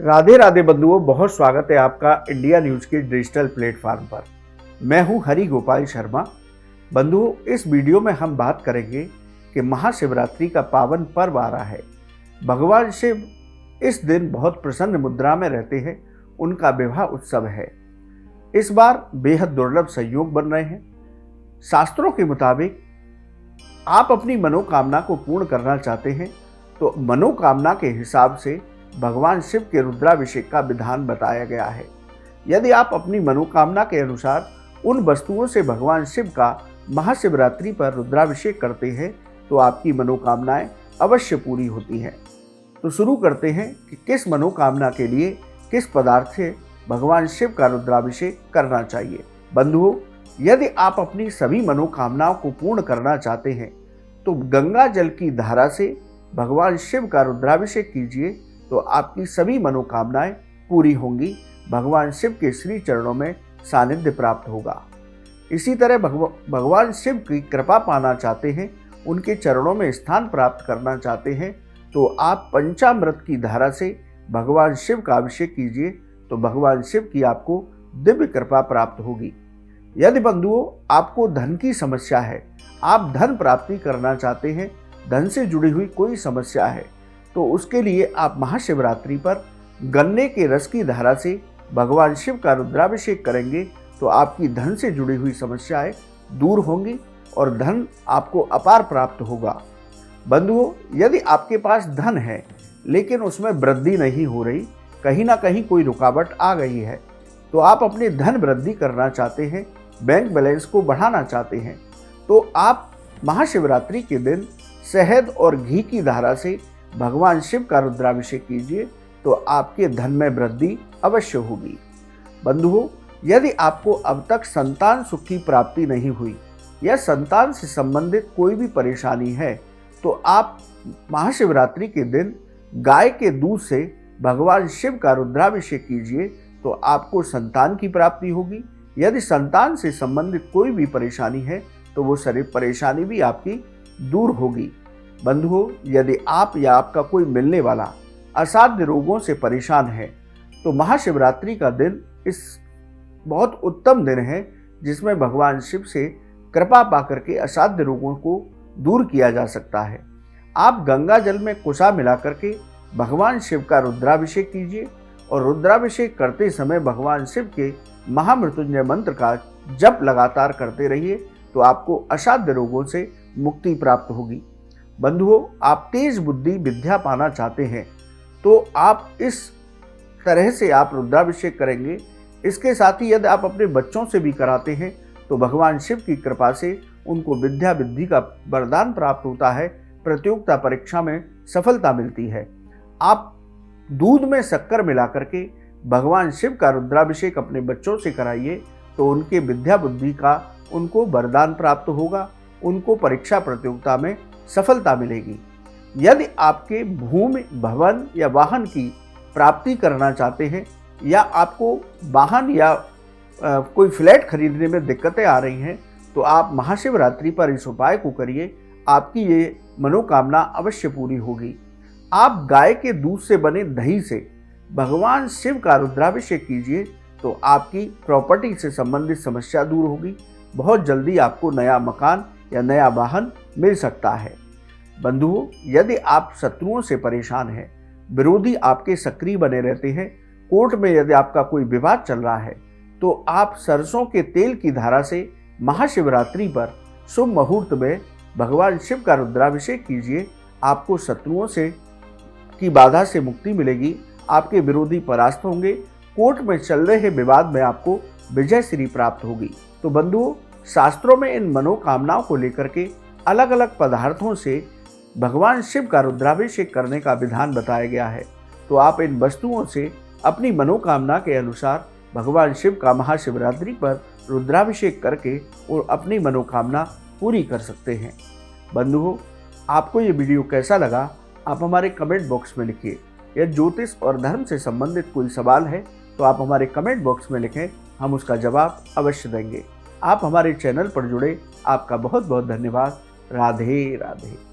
राधे राधे बंधुओं, बहुत स्वागत है आपका इंडिया न्यूज़ के डिजिटल प्लेटफॉर्म पर। मैं हूं हरि गोपाल शर्मा। बंधुओं, इस वीडियो में हम बात करेंगे कि महाशिवरात्रि का पावन पर्व आ रहा है। भगवान शिव इस दिन बहुत प्रसन्न मुद्रा में रहते हैं। उनका विवाह उत्सव है। इस बार बेहद दुर्लभ संयोग बन रहे हैं। शास्त्रों के मुताबिक आप अपनी मनोकामना को पूर्ण करना चाहते हैं तो मनोकामना के हिसाब से भगवान शिव के रुद्राभिषेक का विधान बताया गया है। यदि आप अपनी मनोकामना के अनुसार उन वस्तुओं से भगवान शिव का महाशिवरात्रि पर रुद्राभिषेक करते हैं तो आपकी मनोकामनाएं अवश्य पूरी होती हैं। तो शुरू करते हैं कि किस मनोकामना के लिए किस पदार्थ से भगवान शिव का रुद्राभिषेक करना चाहिए। बंधुओं, यदि आप अपनी सभी मनोकामनाओं को पूर्ण करना चाहते हैं तो गंगा जल की धारा से भगवान शिव का रुद्राभिषेक कीजिए तो आपकी सभी मनोकामनाएं पूरी होंगी। भगवान शिव के श्री चरणों में सानिध्य प्राप्त होगा। इसी तरह भगवान शिव की कृपा पाना चाहते हैं, उनके चरणों में स्थान प्राप्त करना चाहते हैं तो आप पंचामृत की धारा से भगवान शिव का अभिषेक कीजिए तो भगवान शिव की आपको दिव्य कृपा प्राप्त होगी। यदि बंधुओं आपको धन की समस्या है, आप धन प्राप्ति करना चाहते हैं, धन से जुड़ी हुई कोई समस्या है तो उसके लिए आप महाशिवरात्रि पर गन्ने के रस की धारा से भगवान शिव का रुद्राभिषेक करेंगे तो आपकी धन से जुड़ी हुई समस्याएं दूर होंगी और धन आपको अपार प्राप्त होगा। बंधुओं, यदि आपके पास धन है लेकिन उसमें वृद्धि नहीं हो रही, कहीं ना कहीं कोई रुकावट आ गई है, तो आप अपनी धन वृद्धि करना चाहते हैं, बैंक बैलेंस को बढ़ाना चाहते हैं, तो आप महाशिवरात्रि के दिन शहद और घी की धारा से भगवान शिव का रुद्राभिषेक कीजिए तो आपके धन में वृद्धि अवश्य होगी। बंधुओं, यदि आपको अब तक संतान सुख की प्राप्ति नहीं हुई या संतान से संबंधित कोई भी परेशानी है तो आप महाशिवरात्रि के दिन गाय के दूध से भगवान शिव का रुद्राभिषेक कीजिए तो आपको संतान की प्राप्ति होगी। यदि संतान से संबंधित कोई भी परेशानी है तो वो शरीर परेशानी भी आपकी दूर होगी। बंधुओं, यदि आप या आपका कोई मिलने वाला असाध्य रोगों से परेशान है तो महाशिवरात्रि का दिन इस बहुत उत्तम दिन है जिसमें भगवान शिव से कृपा पाकर के असाध्य रोगों को दूर किया जा सकता है। आप गंगा जल में कुशा मिलाकर के भगवान शिव का रुद्राभिषेक कीजिए और रुद्राभिषेक करते समय भगवान शिव के महामृत्युंजय मंत्र का जप लगातार करते रहिए तो आपको असाध्य रोगों से मुक्ति प्राप्त होगी। बंधुओं, आप तेज बुद्धि विद्या पाना चाहते हैं तो आप इस तरह से आप रुद्राभिषेक करेंगे। इसके साथ ही यदि आप अपने बच्चों से भी कराते हैं तो भगवान शिव की कृपा से उनको विद्या बुद्धि का वरदान प्राप्त होता है, प्रतियोगिता परीक्षा में सफलता मिलती है। आप दूध में शक्कर मिला करके भगवान शिव का रुद्राभिषेक अपने बच्चों से कराइए तो उनके विद्या बुद्धि का उनको वरदान प्राप्त होगा, उनको परीक्षा प्रतियोगिता में सफलता मिलेगी। यदि आपके भूमि, भवन या वाहन की प्राप्ति करना चाहते हैं या आपको वाहन या कोई फ्लैट खरीदने में दिक्कतें आ रही हैं तो आप महाशिवरात्रि पर इस उपाय को करिए, आपकी ये मनोकामना अवश्य पूरी होगी। आप गाय के दूध से बने दही से भगवान शिव का रुद्राभिषेक कीजिए तो आपकी प्रॉपर्टी से संबंधित समस्या दूर होगी। बहुत जल्दी आपको नया मकान या नया वाहन मिल सकता है। बंधुओं, यदि आप शत्रुओं से परेशान हैं, विरोधी आपके सक्रिय बने रहते हैं, कोर्ट में यदि आपका कोई विवाद चल रहा है तो आप सरसों के तेल की धारा से महाशिवरात्रि पर शुभ मुहूर्त में भगवान शिव का रुद्राभिषेक कीजिए। आपको शत्रुओं से की बाधा से मुक्ति मिलेगी, आपके विरोधी परास्त होंगे, कोर्ट में चल रहे विवाद में आपको विजय श्री प्राप्त होगी। तो बंधुओं, शास्त्रों में इन मनोकामनाओं को लेकर के अलग अलग पदार्थों से भगवान शिव का रुद्राभिषेक करने का विधान बताया गया है। तो आप इन वस्तुओं से अपनी मनोकामना के अनुसार भगवान शिव का महाशिवरात्रि पर रुद्राभिषेक करके और अपनी मनोकामना पूरी कर सकते हैं। बंधुओं, आपको ये वीडियो कैसा लगा आप हमारे कमेंट बॉक्स में लिखिए। यदि ज्योतिष और धर्म से संबंधित कोई सवाल है तो आप हमारे कमेंट बॉक्स में लिखें, हम उसका जवाब अवश्य देंगे। आप हमारे चैनल पर जुड़े, आपका बहुत बहुत धन्यवाद। राधे राधे।